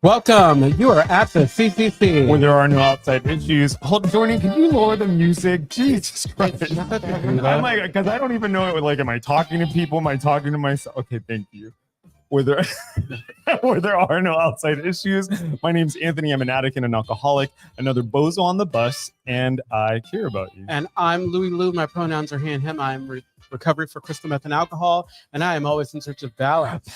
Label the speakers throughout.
Speaker 1: Welcome. You are at the CCC.
Speaker 2: Where there are no outside issues. Hold, Jordan, can you lower the music? Jesus Christ. I'm like, because I don't even know it. Like, am I talking to people? Am I talking to myself? Okay, thank you. Where there, where there are no outside issues. My name's Anthony. I'm an addict and an alcoholic. Another bozo on the bus, and I care about you.
Speaker 1: And I'm LouiLou. My pronouns are he and him. I'm recovery for crystal meth and alcohol, and I am always in search of balance.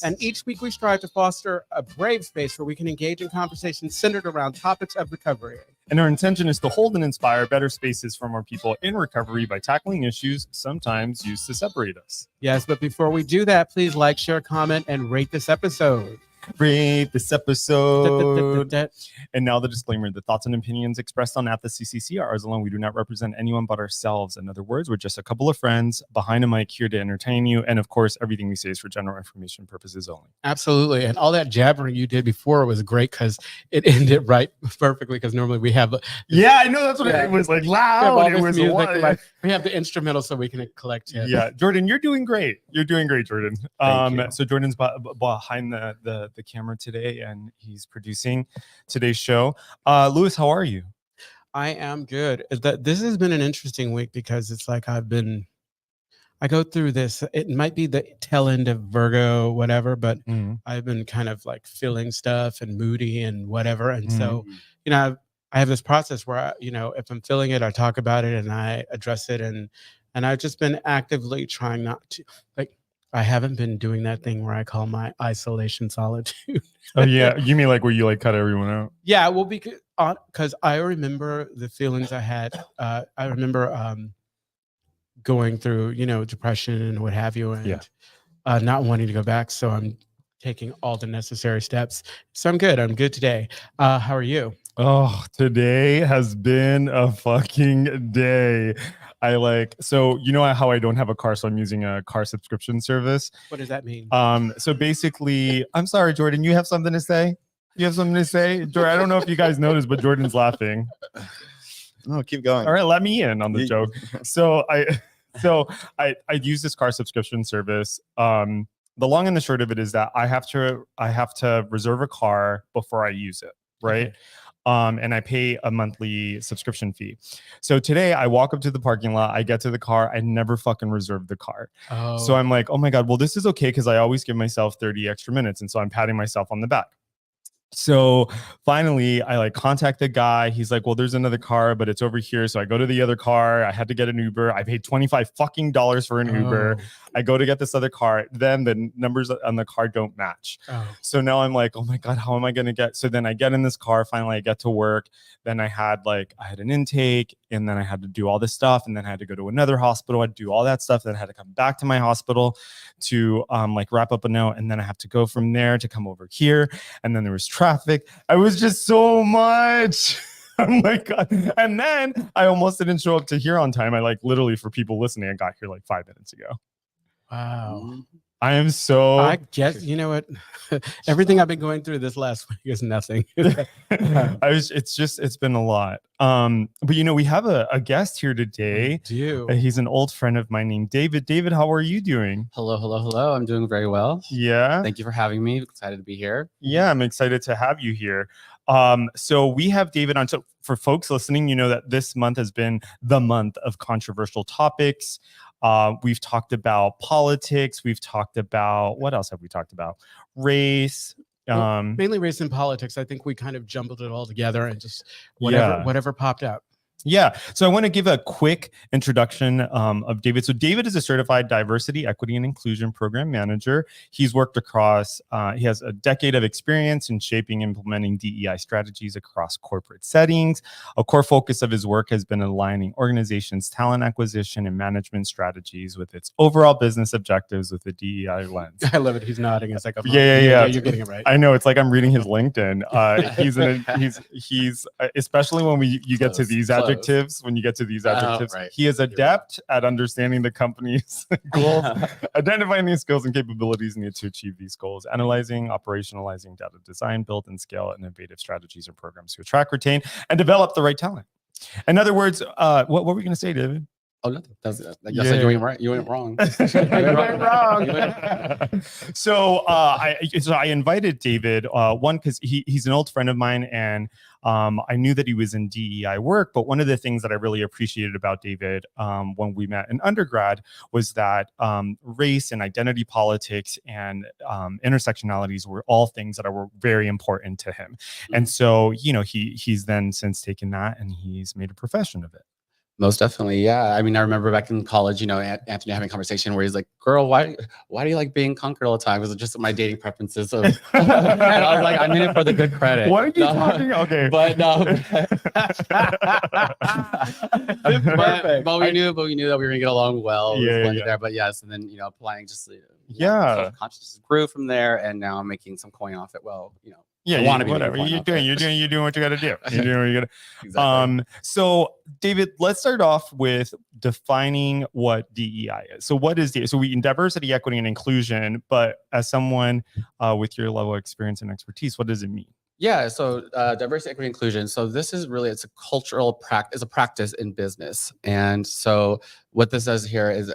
Speaker 1: And each week we strive to foster a brave space where we can engage in conversations centered around topics of recovery.
Speaker 2: And our intention is to hold and inspire better spaces for more people in recovery by tackling issues sometimes used to separate us.
Speaker 1: Yes, but before we do that, please like, share, comment, and rate this episode.
Speaker 2: Rate this episode. And now the disclaimer: the thoughts and opinions expressed on At the CCC are ours alone. We do not represent anyone but ourselves. In other words, we're just a couple of friends behind a mic here to entertain you. And of course, everything we say is for general information purposes only.
Speaker 1: Absolutely. And all that jabbering you did before was great because it ended right perfectly, because normally we have
Speaker 2: I know, that's what it was like, loud. It was
Speaker 1: music, like, we have the instrumental so we can collect it.
Speaker 2: Yeah, Jordan, you're doing great. You're doing great, Jordan. So Jordan's behind the camera today, and he's producing today's show. Louis, how are you?
Speaker 1: I am good. This has been an interesting week because it's like I go through this. It might be the tail end of Virgo, whatever, but I've been kind of like feeling stuff and moody and whatever. And so, I have this process where, if I'm feeling it, I talk about it and I address it. And I've just been actively trying not to, like, I haven't been doing that thing where I call my isolation solitude.
Speaker 2: Oh, yeah. You mean like where you like cut everyone out?
Speaker 1: Yeah. Well, because I remember the feelings I had. I remember going through, depression and what have you, and not wanting to go back. So I'm taking all the necessary steps. So I'm good. I'm good today. How are you?
Speaker 2: Oh, today has been a fucking day. So you know how I don't have a car, so I'm using a car subscription service.
Speaker 1: What does that mean?
Speaker 2: So basically, I'm sorry, Jordan, you have something to say? You have something to say? Jordan, I don't know if you guys noticed, but Jordan's laughing.
Speaker 3: No, keep going.
Speaker 2: All right, let me in on the joke. So I use this car subscription service. The long and the short of it is that I have to reserve a car before I use it, right? Okay. And I pay a monthly subscription fee. So today I walk up to the parking lot, I get to the car, I never fucking reserved the car. Oh. So I'm like, oh my God, well, this is okay because I always give myself 30 extra minutes. And so I'm patting myself on the back. So finally I contact the guy. He's like, well, there's another car, but it's over here. So I go to the other car. I had to get an Uber. I paid $25 fucking for an Uber. I go to get this other car. Then the numbers on the car don't match. So now I'm like, oh my God, how am I going to get? So then I get in this car. Finally, I get to work. Then I had an intake, and then I had to do all this stuff. And then I had to go to another hospital. I'd do all that stuff. Then I had to come back to my hospital to wrap up a note. And then I have to go from there to come over here. And then there was traffic. I was just so much. Oh my God. And then I almost didn't show up to here on time. I literally, for people listening, I got here 5 minutes ago.
Speaker 1: Wow.
Speaker 2: I am so.
Speaker 1: I guess, you know what? Everything I've been going through this last week is nothing.
Speaker 2: It's been a lot. But we have a guest here today.
Speaker 1: We do.
Speaker 2: He's an old friend of mine named David. David, how are you doing?
Speaker 4: Hello. I'm doing very well.
Speaker 2: Yeah.
Speaker 4: Thank you for having me. Excited to be here.
Speaker 2: Yeah, I'm excited to have you here. So we have David on. So for folks listening, you know that this month has been the month of controversial topics. We've talked about politics. We've talked about, what else have we talked about? Race.
Speaker 1: Mainly race and politics. I think we kind of jumbled it all together and just whatever popped up.
Speaker 2: Yeah. So I want to give a quick introduction of David. So David is a certified diversity, equity, and inclusion program manager. He's worked across, he has a decade of experience in shaping and implementing DEI strategies across corporate settings. A core focus of his work has been aligning organizations' talent acquisition and management strategies with its overall business objectives with the DEI lens.
Speaker 1: I love it. He's nodding. It's like,
Speaker 2: yeah.
Speaker 1: You're getting it right.
Speaker 2: I know. It's like I'm reading his LinkedIn. He's especially when you get to these adjectives. When you get to these adjectives, right. He is adept at understanding the company's goals, identifying these skills and capabilities needed to achieve these goals, analyzing, operationalizing data design, build and scale innovative strategies and programs to attract, retain, and develop the right talent. In other words, what were we going to say, David?
Speaker 4: Oh, nothing. You went right. You went wrong.
Speaker 2: You went wrong. So I invited David, one, because he's an old friend of mine, and I knew that he was in DEI work. But one of the things that I really appreciated about David when we met in undergrad was that race and identity politics and intersectionalities were all things that were very important to him. And so, he's then since taken that and he's made a profession of it.
Speaker 4: Most definitely, yeah. I mean, I remember back in college, Anthony having a conversation where he's like, "Girl, why do you like being conquered all the time?" It was just my dating preferences. So and I was like, "I'm in it for the good credit."
Speaker 2: What are you talking? Okay,
Speaker 4: but no. but we knew that we were gonna get along well. There, but yes, and then applying just consciousness grew from there, and now I'm making some coin off it. Well,
Speaker 2: whatever you're doing what you got to do. You're doing what you got to.
Speaker 4: Exactly.
Speaker 2: So David, let's start off with defining what DEI is. So what is DEI? So we in diversity, equity, and inclusion. But as someone with your level of experience and expertise, what does it mean?
Speaker 4: Yeah, so diversity, equity, inclusion. So this is really, it's a cultural practice, a practice in business. And so what this does here is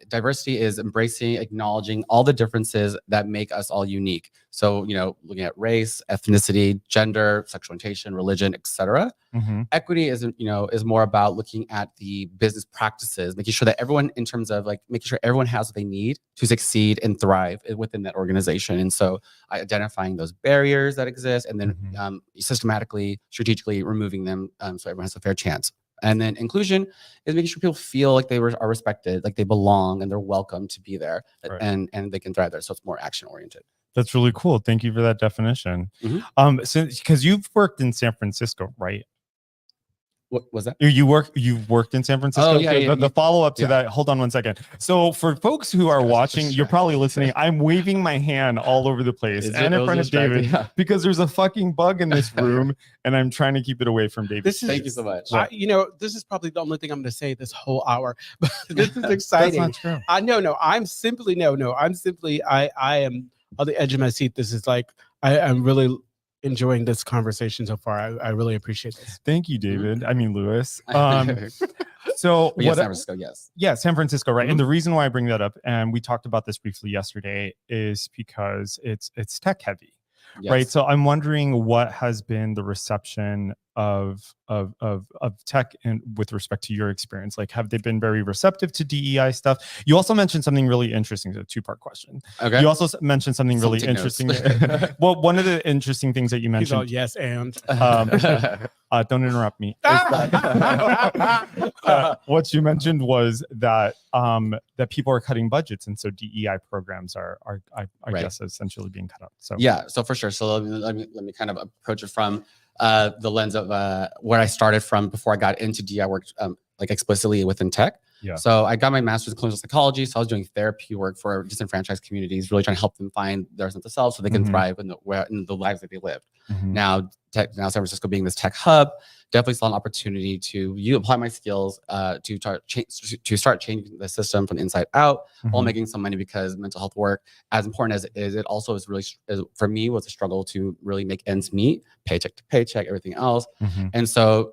Speaker 4: diversity is embracing, acknowledging all the differences that make us all unique. So, looking at race, ethnicity, gender, sexual orientation, religion, etc. Equity is more about looking at the business practices, making sure that everyone, in terms of making sure everyone has what they need to succeed and thrive within that organization. And so identifying those barriers that exist and then systematically, strategically removing them so everyone has a fair chance. And then inclusion is making sure people feel like they are respected, like they belong and they're welcome to be there, right, and they can thrive there. So it's more action oriented.
Speaker 2: That's really cool. Thank you for that definition. Because you've worked in San Francisco, right?
Speaker 4: What was that?
Speaker 2: You've worked in San Francisco.
Speaker 4: Oh, yeah.
Speaker 2: The follow up to that. Hold on one second. So for folks who are watching, you're probably listening. I'm waving my hand all over the place and in front of David because there's a fucking bug in this room, and I'm trying to keep it away from David.
Speaker 4: Thank you so much.
Speaker 1: This is probably the only thing I'm going to say this whole hour, but this is exciting.
Speaker 2: That's not true.
Speaker 1: I am on the edge of my seat. This is I'm really enjoying this conversation so far. I really appreciate this.
Speaker 2: Thank you, David. I mean, Louis.
Speaker 4: So San Francisco, yes.
Speaker 2: Yeah, San Francisco, right? And the reason why I bring that up, and we talked about this briefly yesterday, is because it's tech heavy. Yes. Right. So I'm wondering what has been the reception of tech and with respect to your experience. Have they been very receptive to DEI stuff? You also mentioned something really interesting. A two-part question. Okay. You also mentioned something really interesting. Well, one of the interesting things that you mentioned.
Speaker 1: All, yes, and
Speaker 2: don't interrupt me. What you mentioned was that that people are cutting budgets, and so DEI programs are I guess essentially being cut out. So
Speaker 4: yeah, so for sure. So let me kind of approach it from the lens of where I started from before I got into DEI work, explicitly within tech. Yeah. So I got my master's in clinical psychology. So I was doing therapy work for disenfranchised communities, really trying to help them find their sense of self so they can thrive in the lives that they lived. Now San Francisco being this tech hub, definitely saw an opportunity to apply my skills to start changing the system from the inside out while making some money, because mental health work, as important as it is, it also is really, for me, was a struggle to really make ends meet, paycheck to paycheck, everything else. And so,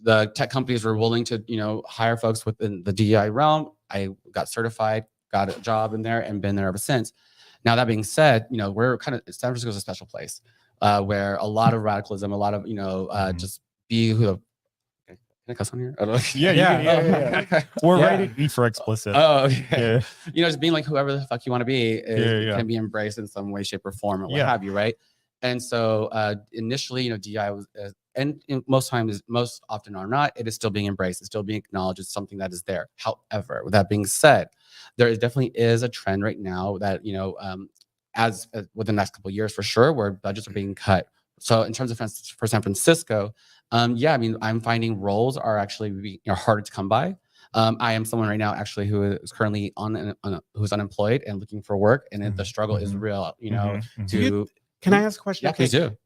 Speaker 4: the tech companies were willing to, hire folks within the DEI realm. I got certified, got a job in there, and been there ever since. Now, that being said, we're San Francisco is a special place where a lot of radicalism, a lot of, just be who. Can I cuss on here? I don't know.
Speaker 2: Yeah. We're rated for explicit.
Speaker 4: Oh, okay. Yeah. Just being whoever the fuck you want to be can be embraced in some way, shape, or form, or what have you, right? And so initially, DEI was, and most often or not, it is still being embraced. It's still being acknowledged. It's something that is there. However, with that being said, there definitely is a trend right now that, as within the next couple of years, for sure, where budgets are being cut. So in terms of for San Francisco, I'm finding roles are actually harder to come by. I am someone right now actually who is currently who's unemployed and looking for work, and the struggle is real.
Speaker 1: Can I ask a question?
Speaker 4: Yeah, please do.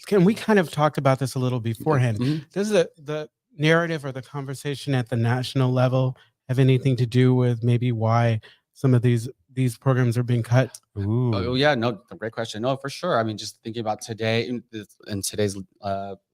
Speaker 1: Can we kind of talk about this a little beforehand? Does the narrative or the conversation at the national level have anything to do with maybe why some of these programs are being cut?
Speaker 4: Oh yeah, no, great question. No, for sure. Just thinking about today in today's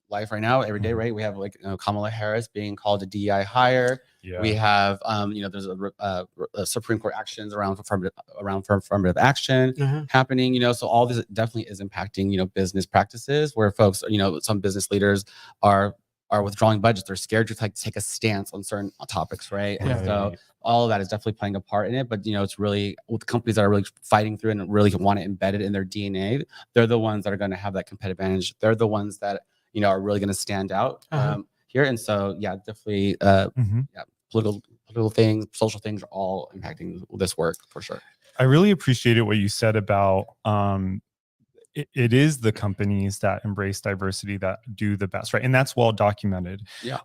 Speaker 4: life right now, every day, right? We have like Kamala Harris being called a DEI hire.
Speaker 2: Yeah.
Speaker 4: We have, there's a Supreme Court actions around affirmative action happening, so all this definitely is impacting, business practices where folks, some business leaders are withdrawing budgets. They're scared to take a stance on certain topics, right? And so all of that is definitely playing a part in it. But, it's really with companies that are really fighting through and really want to embed it in their DNA. They're the ones that are going to have that competitive advantage. They're the ones that, are really going to stand out here. And so, definitely, political things, social things are all impacting this work for sure.
Speaker 2: I really appreciated what you said about it is the companies that embrace diversity that do the best, right? And that's well documented.
Speaker 4: Yeah.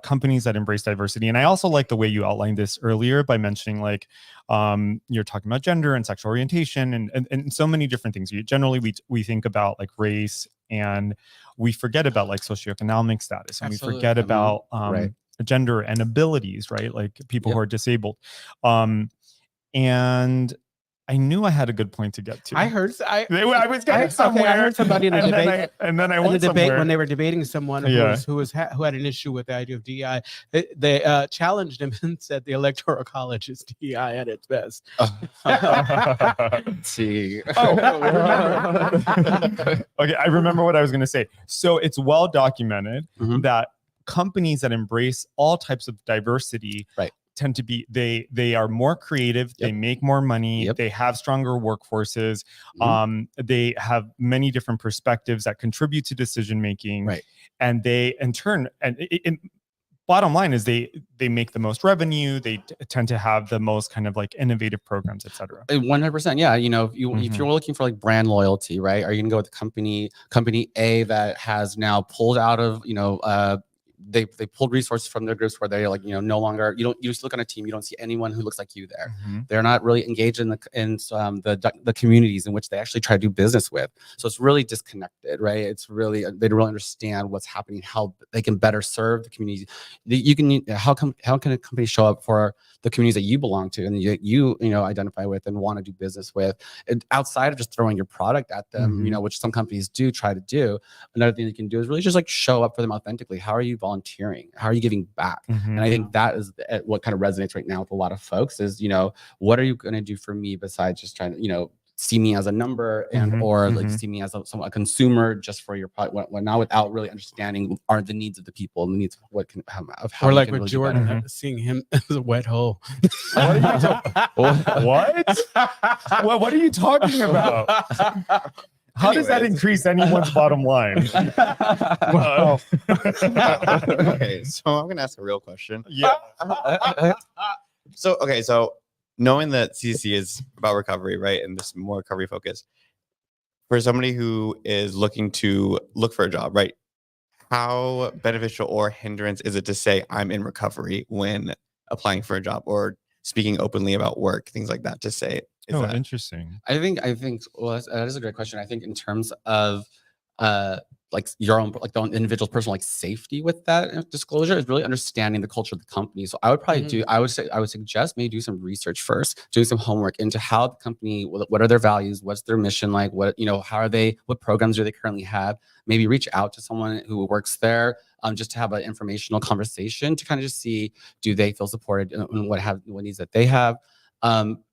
Speaker 2: Companies that embrace diversity. And I also like the way you outlined this earlier by mentioning like you're talking about gender and sexual orientation and so many different things. We think about like race, and we forget about like socioeconomic status, and
Speaker 4: Absolutely.
Speaker 2: we forget about gender and abilities, right? Like people who are disabled. And I knew I had a good point to get to.
Speaker 1: I was
Speaker 2: getting somewhere.
Speaker 1: I heard somebody in a debate.
Speaker 2: And then I
Speaker 1: in
Speaker 2: went
Speaker 1: the debate
Speaker 2: somewhere.
Speaker 1: when they were debating someone who had an issue with the idea of DEI. They challenged him and said the Electoral College is DEI at its best.
Speaker 4: See.
Speaker 2: Okay, I remember what I was going to say. So it's well documented that companies that embrace all types of diversity tend to be they are more creative, they make more money, they have stronger workforces, they have many different perspectives that contribute to decision making, and they in turn bottom line is they make the most revenue, they tend to have the most kind of like innovative programs, etc.
Speaker 4: 100%. Yeah. If you're looking for like brand loyalty, right? Are you gonna go with the company A that has now pulled out of, they pulled resources from their groups where they're like, no longer, you just look on a team, you don't see anyone who looks like you there. They're not really engaged in the communities in which they actually try to do business with. So it's really disconnected, right? It's really, they don't really understand what's happening, how they can better serve the community. How can a company show up for the communities that you belong to and you identify with and want to do business with, and outside of just throwing your product at them, which some companies do try to do. Another thing you can do is really just like show up for them authentically. How are you volunteering? How are you giving back? And I think that is what kind of resonates right now with a lot of folks is, what are you going to do for me besides just trying to, see me as a number and or like see me as a consumer just for your product, now without really understanding are the needs of the people and the needs of how
Speaker 1: or like with
Speaker 4: really
Speaker 1: Jordan, seeing him as a wet hole.
Speaker 2: What are you talking about? How does that increase anyone's bottom line?
Speaker 3: Okay, so I'm gonna ask a real question. So knowing that CCC is about recovery, right, and this more recovery focused, for somebody who is looking to look for a job, right, how beneficial or hindrance is it to say I'm in recovery when applying for a job or speaking openly about work, things like that, to say
Speaker 2: interesting.
Speaker 4: I think well, that is a great question. I think in terms of like your own, like the own individual's personal like safety with that disclosure is really understanding the culture of the company. So I would probably I would suggest maybe do some research first, doing some homework into how the company, what are their values, what's their mission like, what how are they, what programs do they currently have? Maybe reach out to someone who works there, just to have an informational conversation to kind of just see, do they feel supported and what needs that they have.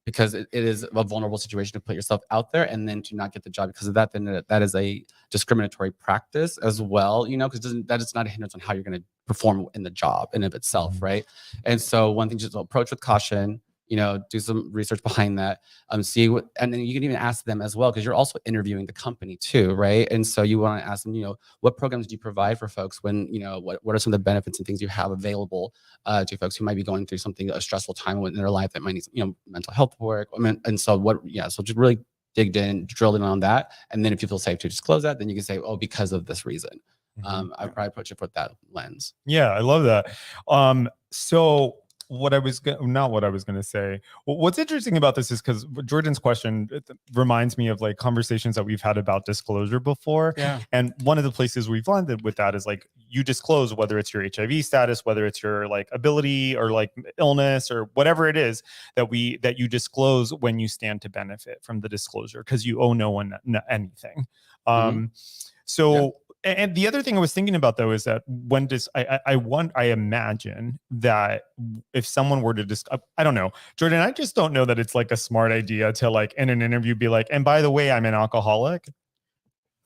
Speaker 4: Because it is a vulnerable situation to put yourself out there and then to not get the job because of that, then that is a discriminatory practice as well, because that is not a hindrance on how you're going to perform in the job in of itself, right? And so one thing, just approach with caution, do some research behind that, see what, and then you can even ask them as well, because you're also interviewing the company too, right? And so you want to ask them, what programs do you provide for folks when, what are some of the benefits and things you have available to folks who might be going through a stressful time in their life that might need, mental health work. And so so just really drilled in on that. And then if you feel safe to disclose that, then you can say, oh, because of this reason. I'd probably approach it with that lens.
Speaker 2: Yeah, I love that. So what's interesting about this is because Jordan's question reminds me of like conversations that we've had about disclosure before.
Speaker 1: Yeah.
Speaker 2: And one of the places we've landed with that is like you disclose whether it's your HIV status, whether it's your like ability or like illness or whatever it is that you disclose when you stand to benefit from the disclosure because you owe no one anything. And the other thing I was thinking about though is that when does I imagine that if someone were to I don't know, Jordan, I just don't know that it's like a smart idea to like in an interview be like, and by the way, I'm an alcoholic.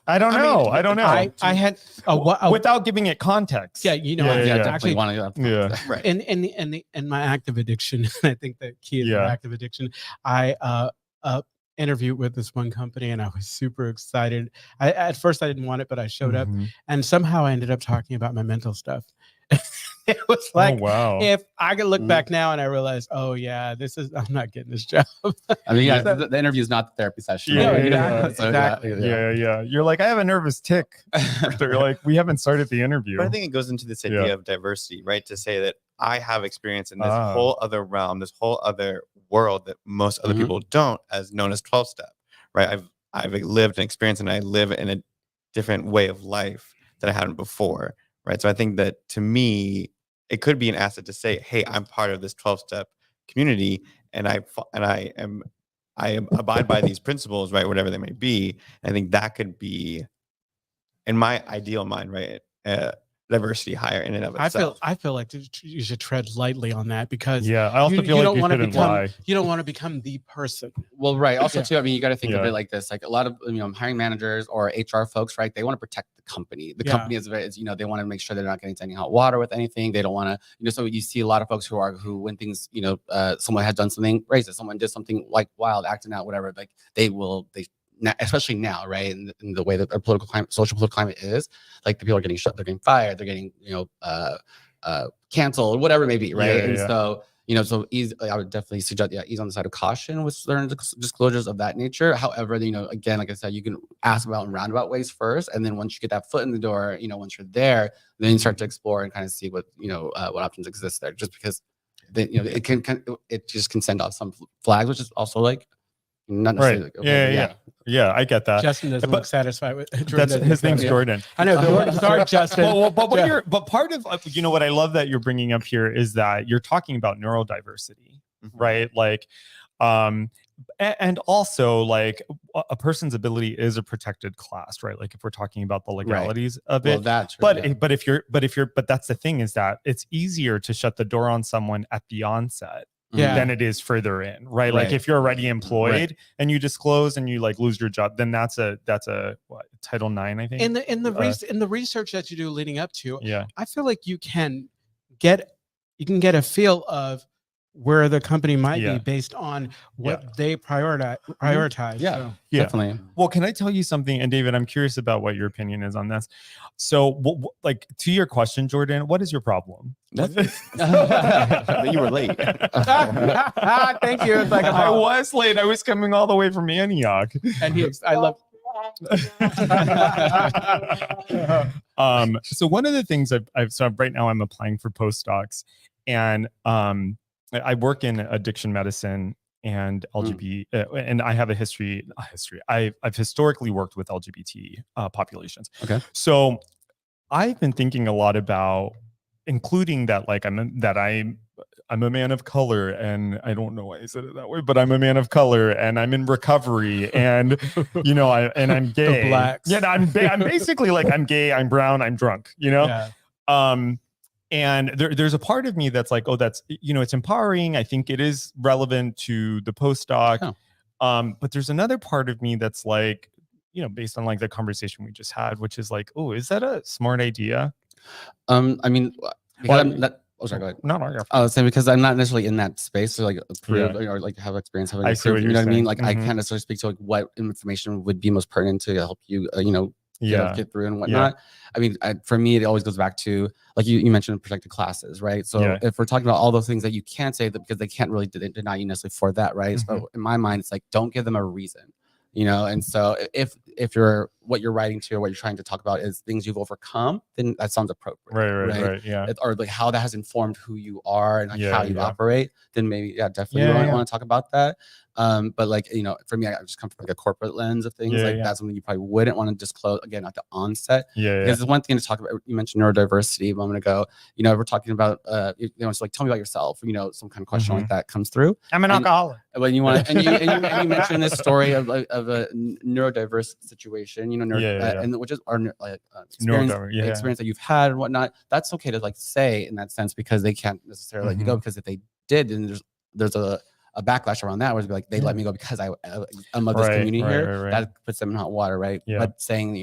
Speaker 2: I don't know. I don't know.
Speaker 1: I had
Speaker 2: without giving it context.
Speaker 1: Yeah, you know,
Speaker 4: definitely
Speaker 1: actually,
Speaker 4: want to.
Speaker 2: Yeah.
Speaker 3: Right.
Speaker 1: In my active addiction, I think the key is my active addiction. I interviewed with this one company and I was super excited. At first I didn't want it, but I showed up and somehow I ended up talking about my mental stuff. It was like, if I could look back now and I realized, oh yeah, I'm not getting this job.
Speaker 4: I mean, the interview is not the therapy session.
Speaker 1: Exactly.
Speaker 2: Yeah. You're like, I have a nervous tick. You're like, we haven't started the interview.
Speaker 3: But I think it goes into this idea of diversity, right? To say that I have experience in this whole other realm, this whole other world that most other people don't, as known as 12-step, right? I've lived and experienced, and I live in a different way of life that I hadn't before, right? So I think that to me, it could be an asset to say, hey, I'm part of this 12-step community, and I abide by these principles, right? Whatever they may be. I think that could be, in my ideal mind, right? Diversity higher in and of itself.
Speaker 1: I feel like you should tread lightly on that because
Speaker 2: I also feel like you shouldn't lie.
Speaker 1: You don't want to become the person.
Speaker 4: Well, right. Also, too, I mean, you got to think of it like this: like a lot of hiring managers or HR folks, right? They want to protect the company. The company is they want to make sure they're not getting into any hot water with anything. They don't want to, so you see a lot of folks who when things, someone had done something racist, someone did something like wild, acting out, whatever, like they especially now, right? In the way that our social political climate is, like the people are getting shut, they're getting fired, they're getting, canceled, whatever it may be, right? So, so I would definitely suggest, ease on the side of caution with certain disclosures of that nature. However, again, like I said, you can ask about in roundabout ways first, and then once you get that foot in the door, once you're there, then you start to explore and kind of see what what options exist there. Just because, it just can send off some flags, which is also like. Not necessarily
Speaker 2: Yeah, I get that.
Speaker 1: Justin doesn't look satisfied with
Speaker 2: his name's Jordan.
Speaker 1: I know. Sorry, Justin.
Speaker 2: But part of what I love that you're bringing up here is that you're talking about neurodiversity, right? Like, and also like a person's ability is a protected class, right? Like if we're talking about the legalities of it. That's true, but that's the thing, is that it's easier to shut the door on someone at the onset than it is further in, right? Like if you're already employed and you disclose and you like lose your job, then that's a what, Title IX, I think.
Speaker 1: In the research that you do leading up to, I feel like you can get a feel of where the company might be based on what they prioritize.
Speaker 4: So. Definitely.
Speaker 2: Well, can I tell you something? And David, I'm curious about what your opinion is on this. So, like to your question, Jordan, what is your problem?
Speaker 3: You were late.
Speaker 1: Thank you. It's like
Speaker 2: I was late. I was coming all the way from Antioch.
Speaker 1: And I love.
Speaker 2: So one of the things so right now I'm applying for postdocs, and I work in addiction medicine and LGBT, and I have a history. I've historically worked with LGBT populations.
Speaker 4: Okay.
Speaker 2: So I've been thinking a lot about including that, like I'm a man of color, and I don't know why I said it that way, but I'm a man of color, and I'm in recovery, and I'm gay.
Speaker 1: The blacks.
Speaker 2: Yeah, I'm basically like I'm gay, I'm brown, I'm drunk. And there's a part of me that's like, oh, that's, it's empowering. I think it is relevant to the postdoc. Oh. But there's another part of me that's like, based on like the conversation we just had, which is like, oh, is that a smart idea?
Speaker 4: I mean, sorry, go ahead.
Speaker 2: No,
Speaker 4: I was saying because I'm not necessarily in that space to like approve or like have experience having.
Speaker 2: I see what you're saying.
Speaker 4: I mean? Like I kind of sort of speak to like what information would be most pertinent to help you, get through and whatnot. I mean, for me, it always goes back to like you mentioned protected classes, right? So if we're talking about all those things that you can't say that because they can't really deny you necessarily for that, right? So in my mind, it's like don't give them a reason. And so if what you're writing to or what you're trying to talk about is things you've overcome, then that sounds appropriate. Right. Yeah. Or like how that has informed who you are and like how you operate, then maybe definitely want to talk about that. But like, for me, I just come from like a corporate lens of things. That's something you probably wouldn't want to disclose again at the onset. Because it's one thing to talk about. You mentioned neurodiversity a moment ago. We're talking about it's like, tell me about yourself. Some kind of question like that comes through.
Speaker 2: I'm an alcoholic.
Speaker 4: When you want, and you mentioned this story of a neurodiverse situation, and which is our experience that you've had and whatnot. That's okay to like say in that sense, because they can't necessarily let you go, because if they did, then there's a backlash around that, where it's like they let me go because I'm of this community here. That puts them in hot water, right? But saying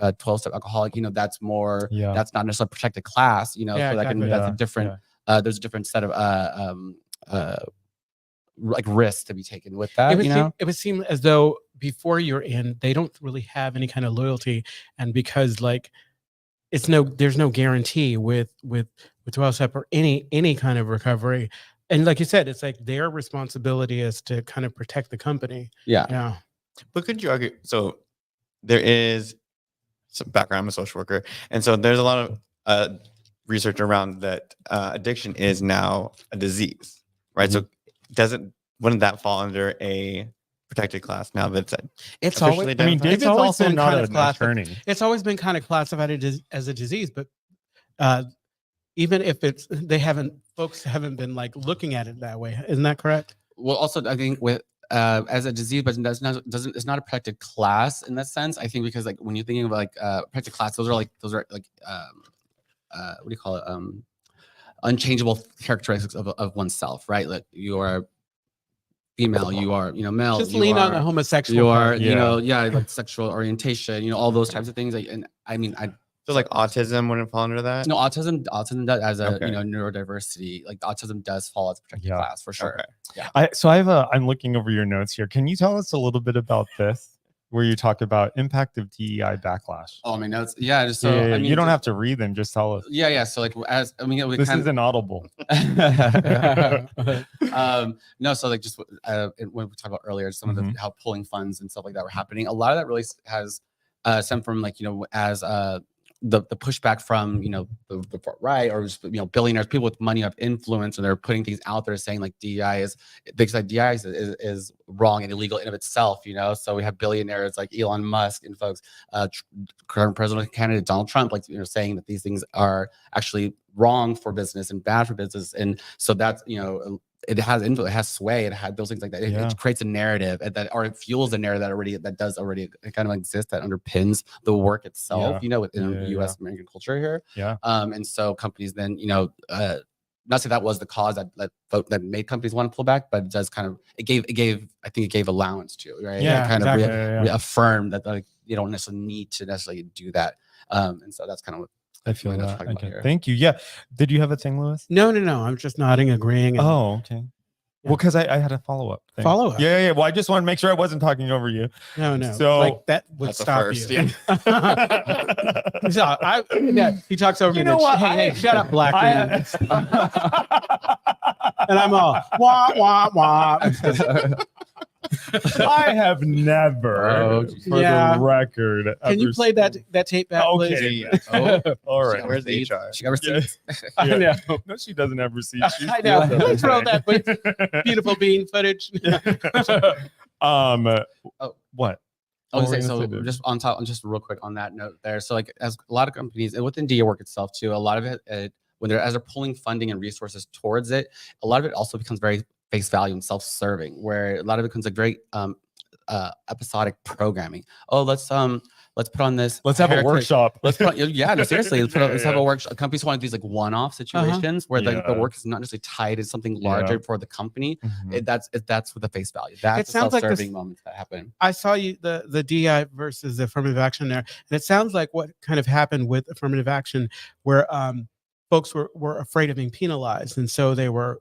Speaker 4: 12-step alcoholic, that's more that's not necessarily a protected class, so that's a different there's a different set of like risks to be taken with that.
Speaker 1: It would seem as though before you're in, they don't really have any kind of loyalty, and because like there's no guarantee with 12-step or any kind of recovery. And like you said, it's like their responsibility is to kind of protect the company.
Speaker 4: Yeah.
Speaker 3: But could you argue? So there is some background. I'm a social worker, and so there's a lot of research around that. Addiction is now a disease, right? So wouldn't that fall under a protected class now that
Speaker 1: it's always? I mean,
Speaker 2: David's also not an attorney.
Speaker 1: It's always been kind of classified as a disease, but even if folks haven't been like looking at it that way. Isn't that correct?
Speaker 4: Well, also I think with as a disease, but it's not a protected class in that sense. I think because like when you're thinking of like protected class, those are like what do you call it? Unchangeable characteristics of oneself, right? Like you are female, you are male.
Speaker 1: Just lean on the homosexual.
Speaker 4: You are like sexual orientation, all those types of things. Like, and I mean,
Speaker 3: so like autism wouldn't fall under that?
Speaker 4: No, autism does as a neurodiversity. Like autism does fall as a protected class for sure.
Speaker 3: Okay.
Speaker 4: Yeah.
Speaker 2: I'm looking over your notes here. Can you tell us a little bit about this, where you talk about impact of DEI backlash?
Speaker 4: Oh, my notes. Yeah. Just
Speaker 2: I mean, you don't have to read them. Just tell us.
Speaker 4: Yeah. So like
Speaker 2: this isn't audible.
Speaker 4: No. So like just when we talked about earlier, some of the how pulling funds and stuff like that were happening. A lot of that really has stemmed from like as the pushback from the far right, or just billionaires, people with money of influence, and they're putting things out there saying like DEI is wrong and illegal in of itself. So we have billionaires like Elon Musk and folks, current president candidate Donald Trump, like saying that these things are actually wrong for business and bad for business, and so that's it has influence, it has sway, it had those things like that. It creates a narrative or it fuels a narrative that does already kind of exist, that underpins the work itself, within U.S. American culture here. And so companies then, not say that was the cause that made companies want to pull back, but it does kind of I think it gave allowance to, right? Of reaffirmed that like you don't necessarily need to necessarily do that. And so that's kind of what
Speaker 2: I feel that. Okay. Thank you. Yeah. Did you have a thing, Louis?
Speaker 1: No. I'm just nodding, agreeing.
Speaker 2: Oh, okay. Yeah. Well, because I had a follow-up. Yeah. Well, I just want to make sure I wasn't talking over you.
Speaker 1: No.
Speaker 2: So
Speaker 1: like that would stop you. He talks over me.
Speaker 2: You know what?
Speaker 1: Hey, shut up, black man. And I'm all wah wah wah.
Speaker 2: I have never, for the record.
Speaker 1: Can you play that tape back, please?
Speaker 3: Okay.
Speaker 2: All right.
Speaker 3: Where's the HR?
Speaker 4: She got receipts.
Speaker 2: I know. No, she doesn't have receipts.
Speaker 1: I know. Throw that beautiful bean footage.
Speaker 2: What?
Speaker 4: I was saying, so just on top, just real quick on that note there. So like as a lot of companies and within DEI work itself too, a lot of it when they're pulling funding and resources towards it, a lot of it also becomes very face value and self-serving, where a lot of it becomes like very episodic programming. Oh, let's put on this.
Speaker 2: Let's have a workshop.
Speaker 4: Let's put no, seriously. Let's have a workshop. Companies want these like one-off situations where the work is not necessarily tied to something larger for the company. That's with the face value. That's the self-serving moments that happen.
Speaker 1: I saw the DEI versus the affirmative action there, and it sounds like what kind of happened with affirmative action, where folks were afraid of being penalized, and so they were.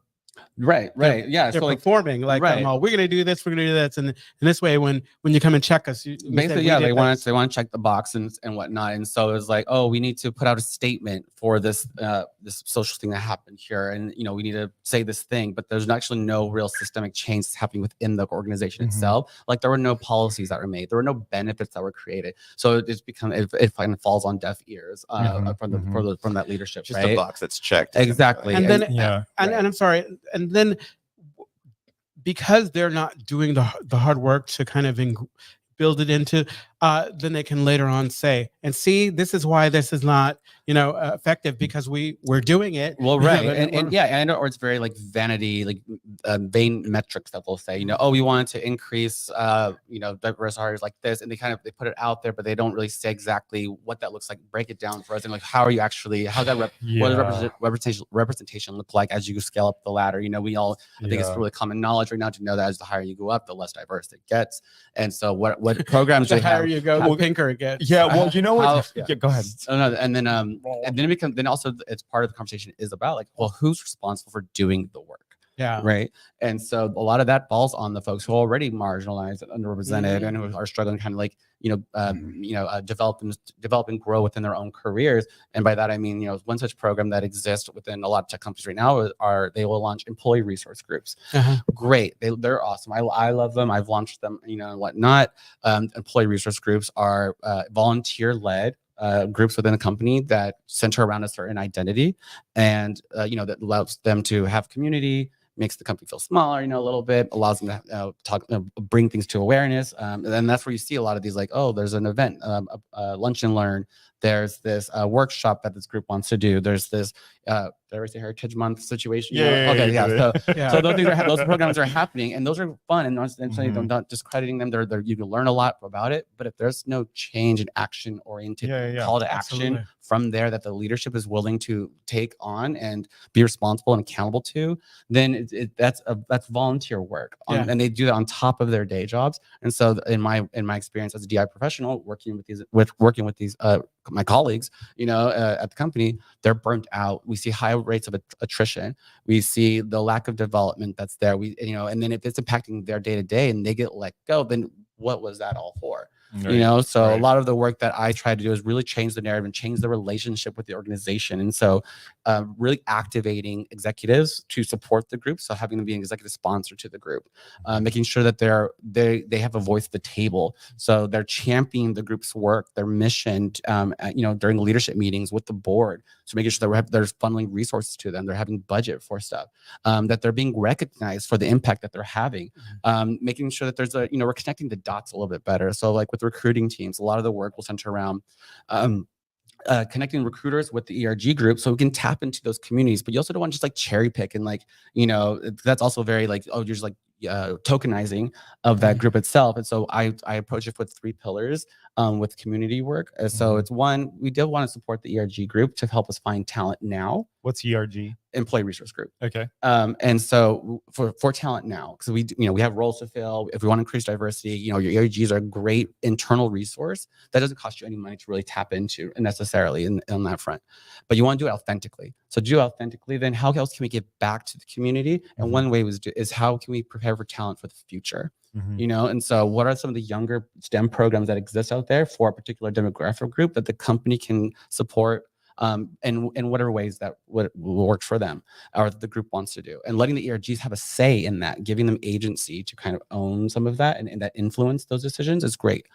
Speaker 4: Right. Yeah.
Speaker 1: They're
Speaker 4: so like
Speaker 1: performing like, we're going to do this, we're going to do that. And this way, when you come and check us,
Speaker 4: basically, they want to check the box and whatnot. And so it's like, oh, we need to put out a statement for this social thing that happened here. And, we need to say this thing, but there's actually no real systemic change that's happening within the organization itself. Like there were no policies that were made. There were no benefits that were created. So it kind of falls on deaf ears from that leadership.
Speaker 3: Just a box that's checked.
Speaker 4: Exactly.
Speaker 1: And then, and I'm sorry. And then because they're not doing the hard work to kind of build it into, then they can later on say, and see, this is why this is not, effective, because we're doing it.
Speaker 4: Well, right. And yeah, and or it's very like vanity, like vain metrics that they'll say, oh, we wanted to increase, diverse hires like this. And they put it out there, but they don't really say exactly what that looks like, break it down for us. And like, how are you actually, how's that, what does representation look like as you scale up the ladder? We all, I think it's really common knowledge right now to know that as the higher you go up, the less diverse it gets. And so what programs
Speaker 1: the higher you go, the pinker it gets.
Speaker 2: Yeah. Well, you know what? Go ahead.
Speaker 4: Oh, no, and then it becomes, then also it's part of the conversation is about like, well, who's responsible for doing the work?
Speaker 1: Yeah.
Speaker 4: Right. And so a lot of that falls on the folks who are already marginalized and underrepresented and who are struggling kind of like, develop and grow within their own careers. And by that, I mean, one such program that exists within a lot of tech companies right now they will launch employee resource groups. Great. They're awesome. I love them. I've launched them, and whatnot. Employee resource groups are volunteer led groups within a company that center around a certain identity and, that allows them to have community, makes the company feel smaller, a little bit, allows them to bring things to awareness. And then that's where you see a lot of these, like, oh, there's an event, lunch and learn. There's this workshop that this group wants to do. There's this Heritage Month situation. So those programs are happening, and those are fun. And I'm not discrediting them. You can learn a lot about it. But if there's no change and action oriented call to action from there that the leadership is willing to take on and be responsible and accountable to, then that's volunteer work, and they do that on top of their day jobs. And so in my experience as a DI professional, working with these my colleagues, at the company, they're burnt out. We see high rates of attrition. We see the lack of development that's there. And then if it's impacting their day to day and they get let go, then what was that all for? A lot of the work that I try to do is really change the narrative and change the relationship with the organization. And so really activating executives to support the group. So having them be an executive sponsor to the group, making sure that they have a voice at the table. So they're championing the group's work, their mission, during the leadership meetings with the board. So making sure that they're funneling resources to them. They're having budget for stuff, that they're being recognized for the impact that they're having, making sure that there's we're connecting the dots a little bit better. So like with recruiting teams, a lot of the work will center around connecting recruiters with the ERG group so we can tap into those communities. But you also don't want to just like cherry pick and that's also very like, oh, you're just like tokenizing of that group itself. And so I approach it with 3 pillars with community work. So it's one, we do want to support the ERG group to help us find talent now.
Speaker 2: What's ERG?
Speaker 4: Employee resource group.
Speaker 2: Okay.
Speaker 4: And so for talent now, because we have roles to fill. If we want to increase diversity, your ERGs are a great internal resource that doesn't cost you any money to really tap into necessarily on that front. But you want to do it authentically. So do it authentically, then how else can we give back to the community? And one way is how can we prepare for talent for the future? And so what are some of the younger STEM programs that exist out there for a particular demographic group that the company can support in whatever ways that would work for them or the group wants to do, and letting the ERGs have a say in that, giving them agency to kind of own some of that and that influence those decisions is great.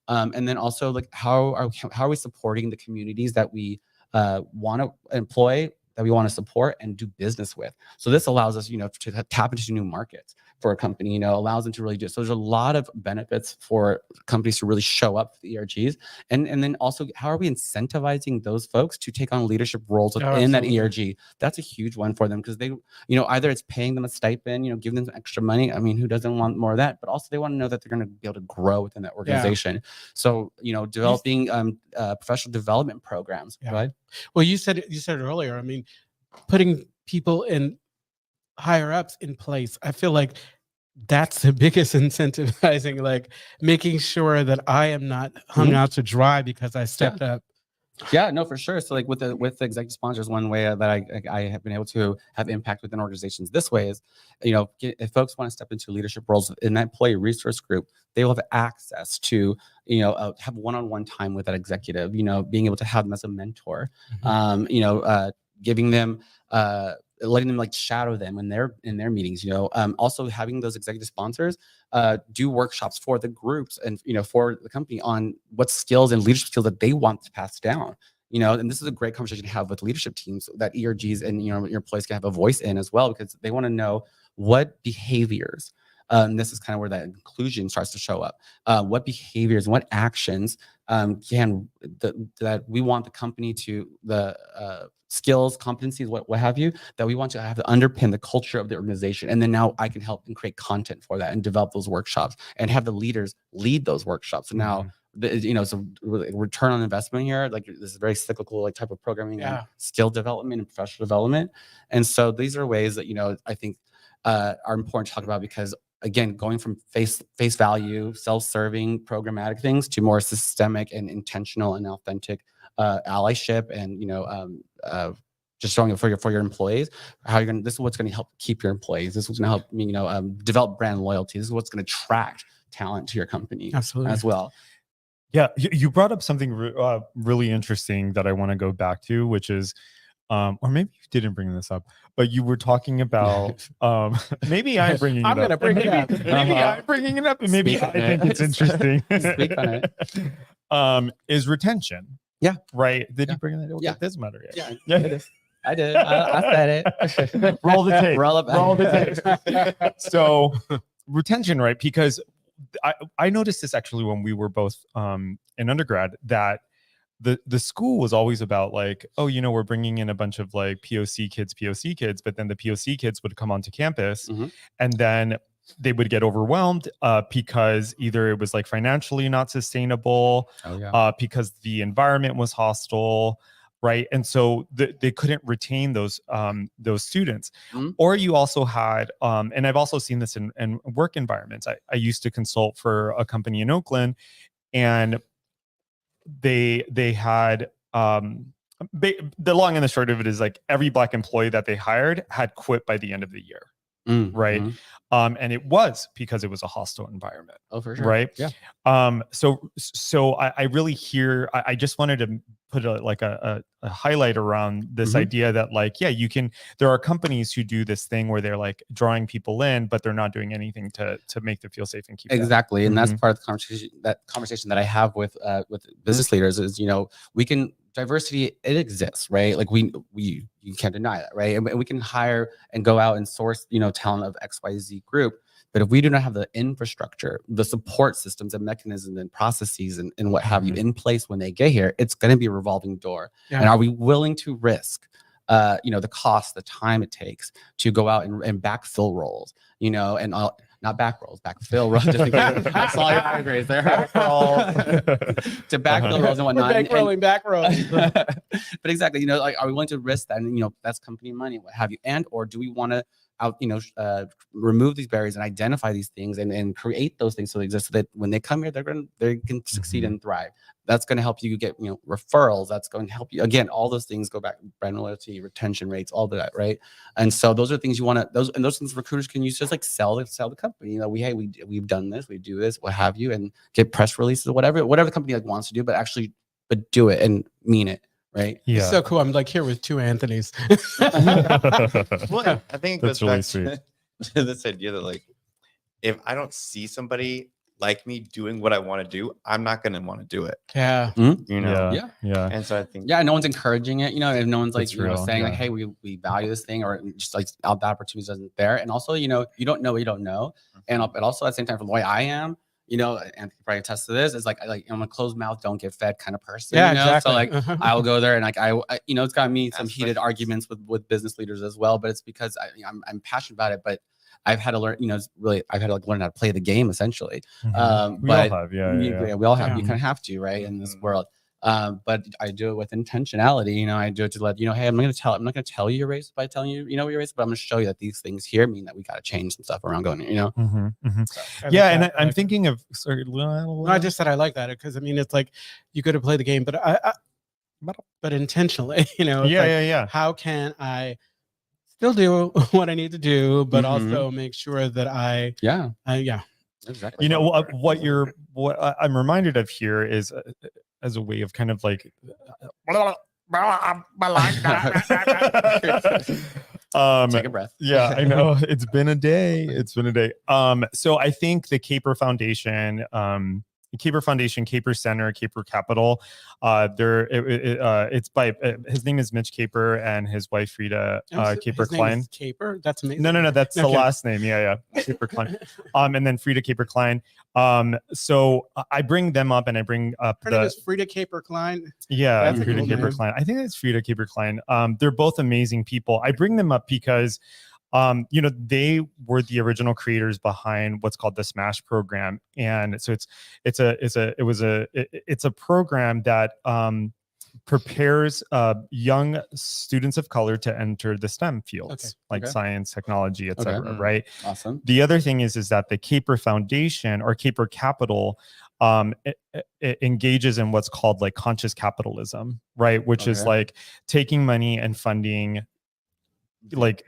Speaker 4: And then also like how are we supporting the communities that we want to employ, that we want to support and do business with? So this allows us, to tap into new markets for a company, allows them to really do it. So there's a lot of benefits for companies to really show up for the ERGs. And then also, how are we incentivizing those folks to take on leadership roles within that ERG? That's a huge one for them because they, either it's paying them a stipend, giving them some extra money. I mean, who doesn't want more of that? But also they want to know that they're going to be able to grow within that organization. Yeah. So, developing professional development programs.
Speaker 1: Yeah. Right? Well, you said it earlier. I mean, putting people in higher ups in place, I feel like that's the biggest incentivizing, like making sure that I am not hung out to dry because I stepped up.
Speaker 4: Yeah, no, for sure. So like with the executive sponsors, one way that I have been able to have impact within organizations this way is, if folks want to step into leadership roles in that employee resource group, they will have access to, have one-on-one time with that executive, being able to have them as a mentor, giving them, letting them like shadow them in their meetings, also having those executive sponsors do workshops for the groups and, for the company on what skills and leadership skills that they want to pass down, and this is a great conversation to have with leadership teams that ERGs and, your employees can have a voice in as well, because they want to know what behaviors This is kind of where that inclusion starts to show up. What behaviors, what actions that we want the company to, the skills, competencies, what have you, that we want to have to underpin the culture of the organization. And then now I can help and create content for that and develop those workshops and have the leaders lead those workshops. So now, it's a return on investment here. Like this is very cyclical, like type of programming, and skill development and professional development. And so these are ways that, I think are important to talk about, because again, going from face value, self-serving, programmatic things to more systemic and intentional and authentic allyship, and just showing it for your employees. This is what's going to help keep your employees. This is what's going to help develop brand loyalty. This is what's going to attract talent to your company.
Speaker 1: Absolutely.
Speaker 4: As well.
Speaker 2: Yeah, you brought up something really interesting that I want to go back to, which is, or maybe you didn't bring this up, but you were talking about, maybe I'm bringing it up.
Speaker 1: I'm going to bring it up.
Speaker 2: Maybe I'm bringing it up, and maybe I think it's interesting.
Speaker 4: Speak on it.
Speaker 2: Is retention.
Speaker 4: Yeah.
Speaker 2: Right. Did you bring that up?
Speaker 4: Yeah.
Speaker 2: It doesn't matter yet.
Speaker 4: Yeah. It is. I did. I said it.
Speaker 2: Roll the tape.
Speaker 4: Roll
Speaker 2: the tape. So retention, right? Because I noticed this actually when we were both in undergrad, that the school was always about like, oh, we're bringing in a bunch of like POC kids, but then the POC kids would come onto campus and then they would get overwhelmed because either it was like financially not sustainable, because the environment was hostile, right? And so they couldn't retain those students. Or you also had, and I've also seen this in work environments. I used to consult for a company in Oakland, and they had the long and the short of it is like every Black employee that they hired had quit by the end of the year. Right. And it was because it was a hostile environment.
Speaker 4: Oh, for sure.
Speaker 2: Right.
Speaker 4: Yeah.
Speaker 2: So I really hear, I just wanted to put a highlight around this idea that like, there are companies who do this thing where they're like drawing people in, but they're not doing anything to make them feel safe and keep
Speaker 4: exactly. And that's part of the conversation that I have with business leaders is, we can, diversity, it exists, right? Like you can't deny that, right? And we can hire and go out and source, talent of XYZ group. But if we do not have the infrastructure, the support systems and mechanisms and processes and what have you in place when they get here, it's going to be a revolving door. And are we willing to risk, the cost, the time it takes to go out and backfill roles, and not back rolls, backfill roles. I saw your eye raise there. To backfill roles and whatnot.
Speaker 1: Back rolling.
Speaker 4: But exactly, like, are we willing to risk that? And that's company money, what have you, and or do we want to remove these barriers and identify these things and create those things so they exist, so that when they come here, they can succeed and thrive. That's going to help you get referrals. That's going to help you, again, all those things go back, brand loyalty, retention rates, all that, right? And so those are things you want to, those things recruiters can use, just like sell the company. We've done this, we do this, what have you, and get press releases or whatever the company like wants to do, but do it and mean it. Right.
Speaker 2: Yeah.
Speaker 1: It's so cool. I'm like here with two Anthonys.
Speaker 3: Well, I think it goes
Speaker 2: that's really
Speaker 3: back to this idea that like, if I don't see somebody like me doing what I want to do, I'm not going to want to do it.
Speaker 1: Yeah.
Speaker 2: Yeah.
Speaker 3: And so I think,
Speaker 4: no one's encouraging it. If no one's like, saying like, hey, we value this thing, or just like the opportunity isn't there. And also, you don't know what you don't know. And but also at the same time, from the way I am, and probably attest to this, is like I'm a closed mouth, don't get fed kind of person.
Speaker 1: Yeah, exactly.
Speaker 4: So like I will go there and like I it's got me some heated arguments with business leaders as well, but it's because I'm passionate about it. But I've had to learn, I've had to learn how to play the game essentially.
Speaker 2: We all have,
Speaker 4: we all have. You kind of have to, right, in this world. But I do it with intentionality. I do it to let hey, I'm not going to tell you your race by telling you, your race, but I'm going to show you that these things here mean that we got to change some stuff around going, So,
Speaker 2: and I'm thinking of, sorry,
Speaker 1: no, I just said I like that because it's like you could have played the game, but intentionally, how can I still do what I need to do, but also make sure that I
Speaker 4: exactly.
Speaker 2: What I'm reminded of here is as a way of kind of like
Speaker 4: take a breath.
Speaker 2: Yeah, I know. It's been a day. So I think the Caper Foundation Caper Foundation, Caper Center, Caper Capital. It's by his name is Mitch Caper and his wife Frida Caper Klein.
Speaker 1: Caper, that's amazing.
Speaker 2: No, that's the last name. Yeah, Caper Klein. And then Frida Caper Klein. So I bring them up, and I bring up
Speaker 1: her name is Frida Caper Klein.
Speaker 2: Yeah,
Speaker 1: That's
Speaker 2: Frida
Speaker 1: cool
Speaker 2: Caper
Speaker 1: name.
Speaker 2: Klein. I think it's Frida Caper Klein. They're both amazing people. I bring them up because they were the original creators behind what's called the SMASH program, and so it's a program that prepares young students of color to enter the STEM fields, science, technology, etc. Right.
Speaker 4: Awesome.
Speaker 2: The other thing is that the Caper Foundation or Caper Capital it engages in what's called like conscious capitalism, right? Which is like taking money and funding like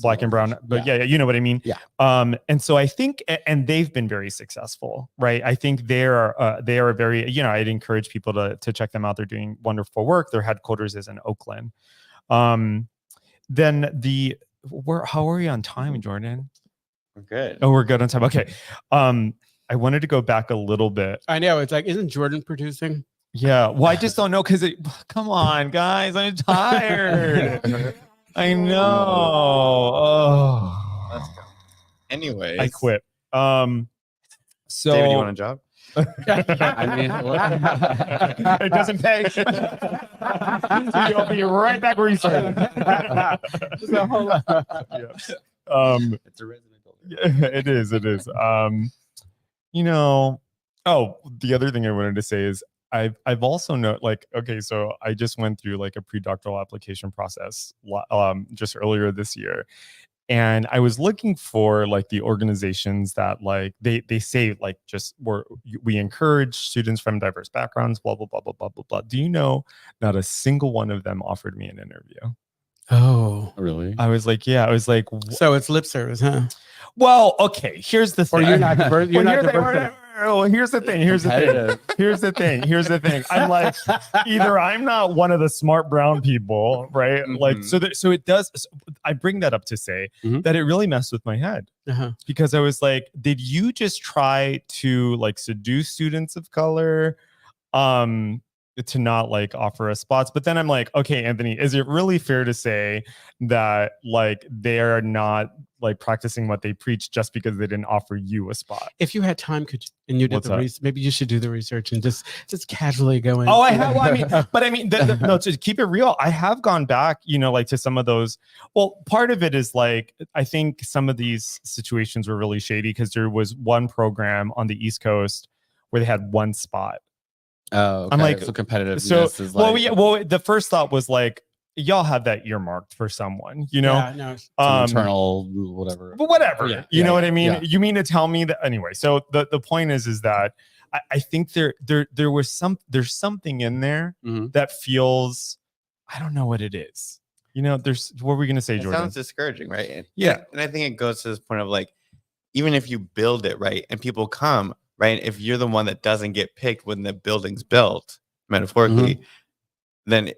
Speaker 2: black and brown, but yeah, you know what I mean. And so I think, and they've been very successful, right? I think they are very, I'd encourage people to check them out. They're doing wonderful work. Their headquarters is in Oakland. Then how are we on time, Jordan?
Speaker 3: We're good.
Speaker 2: Oh, we're good on time. Okay. I wanted to go back a little bit.
Speaker 1: I know, it's like, isn't Jordan producing?
Speaker 2: Yeah, well, I just don't know because come on, guys, I'm tired. I know. Oh.
Speaker 3: Let's go. Anyways,
Speaker 2: I quit. So
Speaker 3: David, you want a job?
Speaker 4: I mean,
Speaker 2: it doesn't pay. You'll be right back where you started.
Speaker 4: It's a resume builder.
Speaker 2: Yeah, it is. The other thing I wanted to say is I've also so I just went through like a pre-doctoral application process just earlier this year, and I was looking for like the organizations that like they say like we encourage students from diverse backgrounds, blah blah blah blah blah blah blah. Do you know not a single one of them offered me an interview?
Speaker 1: Oh,
Speaker 4: really?
Speaker 2: I was like, yeah. I was like,
Speaker 1: so it's lip service, huh?
Speaker 2: Well, okay. Here's the thing.
Speaker 1: Or you're not diverse. You're not diverse.
Speaker 2: Well, here's the thing. Here's the thing. I'm like, either I'm not one of the smart brown people, right? Mm-hmm. Like, so it does. I bring that up to say that it really messed with my head because I was like, did you just try to like seduce students of color, to not like offer us spots? But then I'm like, okay, Anthony, is it really fair to say that like they're not like practicing what they preach just because they didn't offer you a spot?
Speaker 1: If you had time, and you did the research, maybe you should do the research and just casually go in.
Speaker 2: Oh, I have. Well, no, to keep it real, I have gone back, like to some of those. Well, part of it is like, I think some of these situations were really shady because there was one program on the East Coast where they had one spot.
Speaker 4: Oh, okay.
Speaker 2: I'm like,
Speaker 4: so competitive.
Speaker 2: The first thought was like, y'all have that earmarked for someone,
Speaker 1: Yeah, no.
Speaker 4: Internal whatever.
Speaker 2: But whatever.
Speaker 1: Yeah.
Speaker 2: You know what I mean?
Speaker 4: Yeah.
Speaker 2: You mean to tell me that anyway? So the point is that I think there's something in there that feels, I don't know what it is. What were we gonna say, Jordan?
Speaker 3: It sounds discouraging, right?
Speaker 2: Yeah.
Speaker 3: And I think it goes to this point of like, even if you build it right and people come, right? If you're the one that doesn't get picked when the building's built, metaphorically, then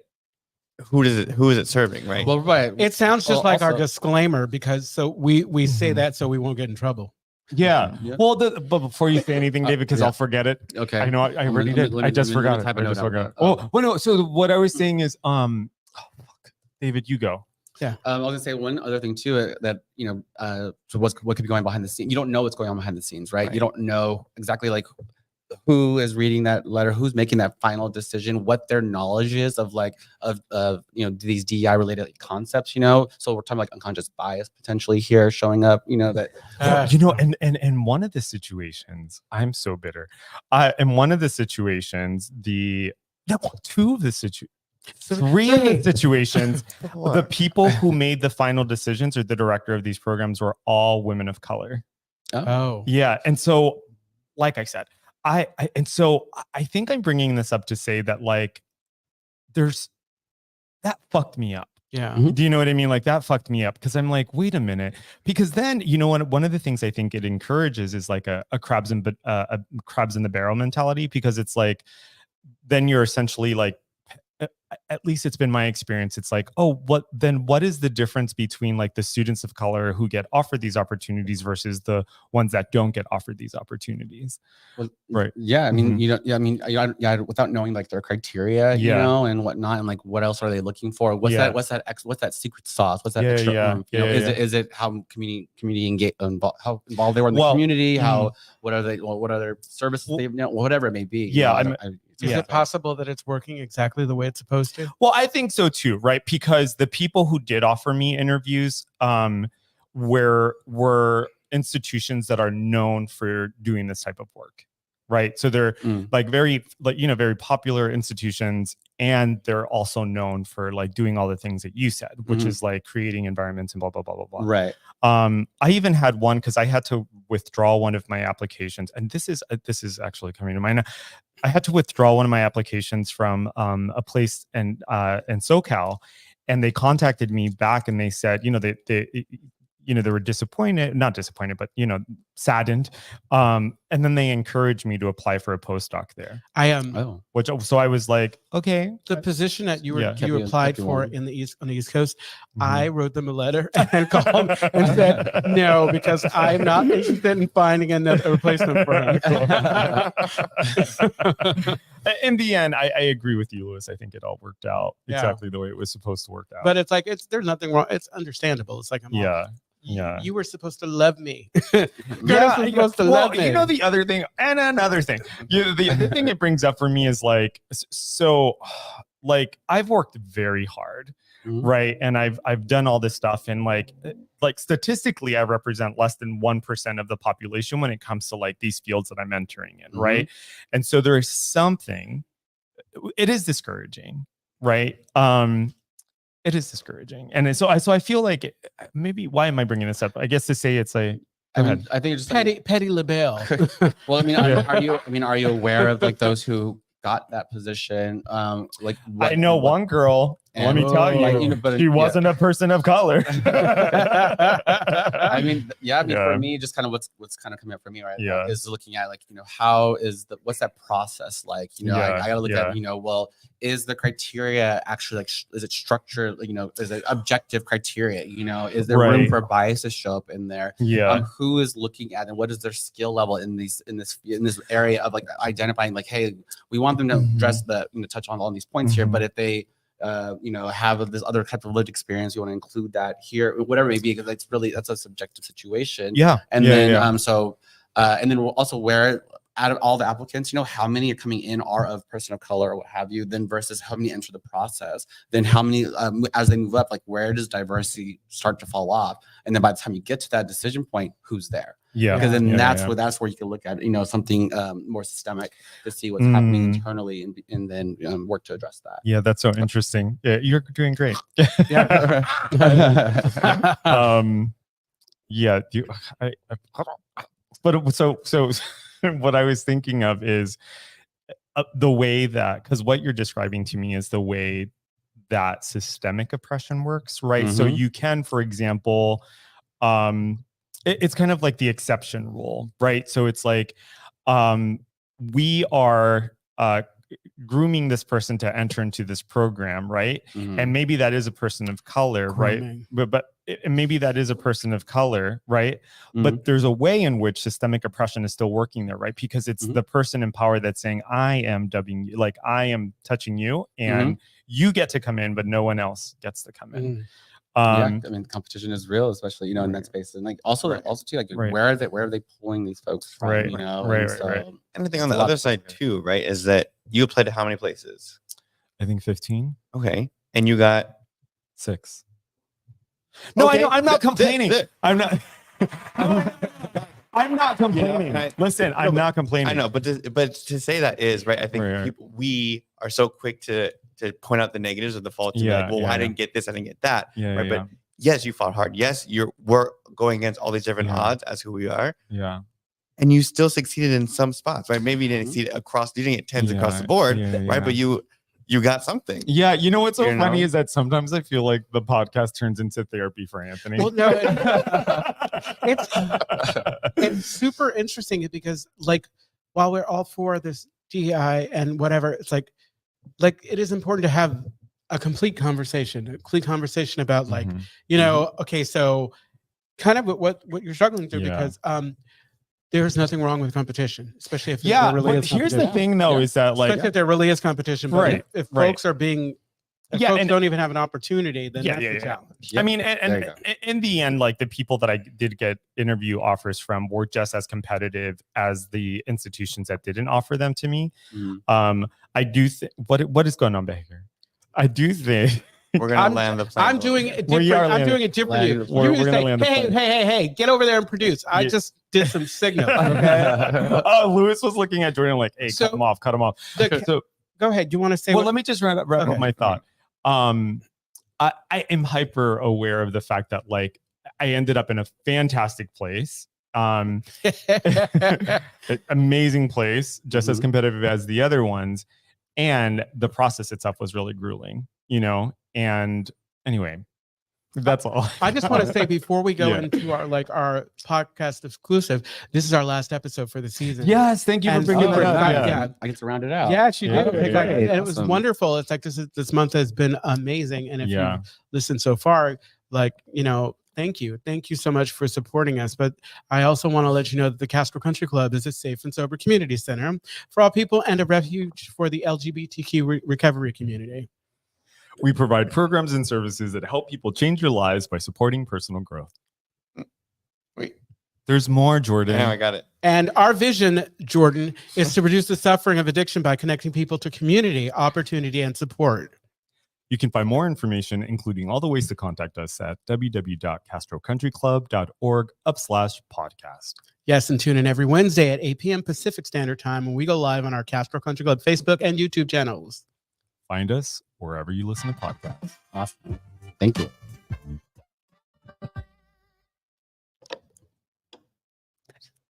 Speaker 3: who is it serving, right?
Speaker 4: Well, right.
Speaker 1: It sounds just like our
Speaker 4: also-
Speaker 1: disclaimer because we say that so we won't get in trouble.
Speaker 2: Yeah. Well, but before you say anything, David, because I'll forget it.
Speaker 4: Okay.
Speaker 2: I know I already did. I just forgot it. Oh, well, no. So what I was saying is, David, you go.
Speaker 1: Yeah.
Speaker 4: I was gonna say one other thing too, that so what could be going behind the scenes. You don't know what's going on behind the scenes, right? You don't know exactly like who is reading that letter, who's making that final decision, what their knowledge is of these DEI related concepts. So we're talking like unconscious bias potentially here showing up.
Speaker 2: And one of the situations, I'm so bitter. In one of the situations, three of the situations, the people who made the final decisions or the director of these programs were all women of color.
Speaker 1: Oh.
Speaker 2: Yeah. And so, like I said, I think I'm bringing this up to say that like, that fucked me up.
Speaker 1: Yeah.
Speaker 2: Do you know what I mean? Like that fucked me up because I'm like, wait a minute. Because then, one of the things I think it encourages is like a crabs in the barrel mentality, because it's like, then you're essentially like at least it's been my experience. It's like, oh, what is the difference between like the students of color who get offered these opportunities versus the ones that don't get offered these opportunities?
Speaker 4: Well,
Speaker 2: right.
Speaker 4: Yeah. I mean, without knowing like their criteria, you know, and whatnot, and like what else are they looking for? What's that secret sauce? What's that extra? Is it how community how involved they were in the community? What are their services they've whatever it may be?
Speaker 1: Is it possible that it's working exactly the way it's supposed to?
Speaker 2: Well, I think so too, right? Because the people who did offer me interviews were institutions that are known for doing this type of work, right? So they're like very popular institutions, and they're also known for like doing all the things that you said, which is like creating environments and blah blah blah blah blah.
Speaker 4: Right.
Speaker 2: I even had one because I had to withdraw one of my applications, and this is actually coming to mind. I had to withdraw one of my applications from a place in SoCal, and they contacted me back and they said, they were not disappointed, but saddened. And then they encouraged me to apply for a postdoc there. So I was like, okay.
Speaker 1: The position that you applied for on the East Coast, I wrote them a letter and called and said no, because I'm not interested in finding another replacement for him.
Speaker 2: In the end, I agree with you, Louis. I think it all worked out exactly the way it was supposed to work out.
Speaker 1: But it's like there's nothing wrong. It's understandable. It's like you were supposed to love me. Supposed to love me.
Speaker 2: The other thing, and another thing, the other thing it brings up for me is like, so like I've worked very hard, right? And I've done all this stuff, and like statistically, I represent less than 1% of the population when it comes to like these fields that I'm entering in, right? And so there is something. It is discouraging, right? It is discouraging, and so I feel like maybe why am I bringing this up? I guess to say it's like
Speaker 4: I think it's just
Speaker 1: petty label.
Speaker 4: Well, I mean, are you aware of like those who got that position?
Speaker 2: I know one girl. Let me tell you, she wasn't a person of color.
Speaker 4: I mean, for me, just kind of what's kind of coming up for me, right? Is looking at like, what's that process like? I gotta look at, well, is the criteria actually like, is it structured? Is it objective criteria? Is there room for bias to show up in there? Who is looking at, and what is their skill level in this area of like identifying like, hey, we want them to address touch on all these points here, but if they have this other type of lived experience, you want to include that here, whatever it may be, because that's a subjective situation. And then we'll also where out of all the applicants, how many are coming in are of person of color or what have you, then versus how many enter the process, then how many as they move up, like where does diversity start to fall off, and then by the time you get to that decision point, who's there? Because then that's where you can look at something more systemic to see what's happening internally, and then work to address that.
Speaker 2: That's so interesting. You're doing great. But so what I was thinking of is the way that, because what you're describing to me is the way that systemic oppression works, right? So you can, for example, it's kind of like the exception rule, right? So it's like we are grooming this person to enter into this program, right? And maybe that is a person of color, right? But maybe that is a person of color, right? But there's a way in which systemic oppression is still working there, right? Because it's the person in power that's saying, I am dubbing you, like I am touching you, and you get to come in, but no one else gets to come in.
Speaker 4: I mean, competition is real, especially in that space, and like also too, like where are they pulling these folks from?
Speaker 2: Right.
Speaker 3: And I think on the other side too, right, is that you applied to how many places?
Speaker 2: I think 15.
Speaker 3: Okay, and you got
Speaker 2: 6. No, I know. I'm not complaining. I'm not. I'm not complaining. Listen, I'm not complaining.
Speaker 3: I know, but to say that is right. I think we are so quick to point out the negatives or the faults. I didn't get this, I didn't get that. But yes, you fought hard. Yes, we're going against all these different odds as who we are. And you still succeeded in some spots, right? Maybe you didn't succeed you didn't get 10s across the board, right? But you got something.
Speaker 2: Yeah, what's so funny is that sometimes I feel like the podcast turns into therapy for Anthony.
Speaker 1: Well, no, it's super interesting because like while we're all for this DEI and whatever, it's like like it is important to have a complete conversation about like, you know, okay, so kind of what you're struggling through because there's nothing wrong with competition, especially if there really is
Speaker 2: here's the thing though, is that like,
Speaker 1: especially if there really is competition, but
Speaker 2: right,
Speaker 1: if folks are being, if folks don't even have an opportunity, then that's the challenge.
Speaker 2: I mean, and in the end, like the people that I did get interview offers from were just as competitive as the institutions that didn't offer them to me. I do think, what is going on back here? I do think
Speaker 3: we're gonna land the plane.
Speaker 1: I'm doing it different. I'm doing it different. We're gonna land the plane. Hey, get over there and produce. I just did some signal. Okay.
Speaker 2: Louis was looking at Jordan like, hey, cut him off.
Speaker 1: So go ahead. Do you want to say?
Speaker 2: Well, let me just wrap up my thought. I am hyper aware of the fact that like I ended up in a fantastic place. Amazing place, just as competitive as the other ones. And the process itself was really grueling, you know? And anyway, that's all.
Speaker 1: I just want to say before we go into our podcast exclusive, this is our last episode for the season.
Speaker 2: Yes, thank you for bringing that up.
Speaker 4: I get to round it out.
Speaker 1: Yes, you did. And it was wonderful. It's like this month has been amazing. And if you've listened so far, like, you know, thank you so much for supporting us. But I also want to let you know that the Castro Country Club is a safe and sober community center for all people and a refuge for the LGBTQ recovery community.
Speaker 2: We provide programs and services that help people change their lives by supporting personal growth.
Speaker 3: Wait,
Speaker 2: there's more, Jordan.
Speaker 3: Yeah, I got it.
Speaker 1: And our vision, Jordan, is to reduce the suffering of addiction by connecting people to community, opportunity, and support.
Speaker 2: You can find more information, including all the ways to contact us at www.castrocountryclub.org/podcast.
Speaker 1: Yes, and tune in every Wednesday at 8 p.m. Pacific Standard Time when we go live on our Castro Country Club Facebook and YouTube channels.
Speaker 2: Find us wherever you listen to podcasts.
Speaker 4: Awesome. Thank you.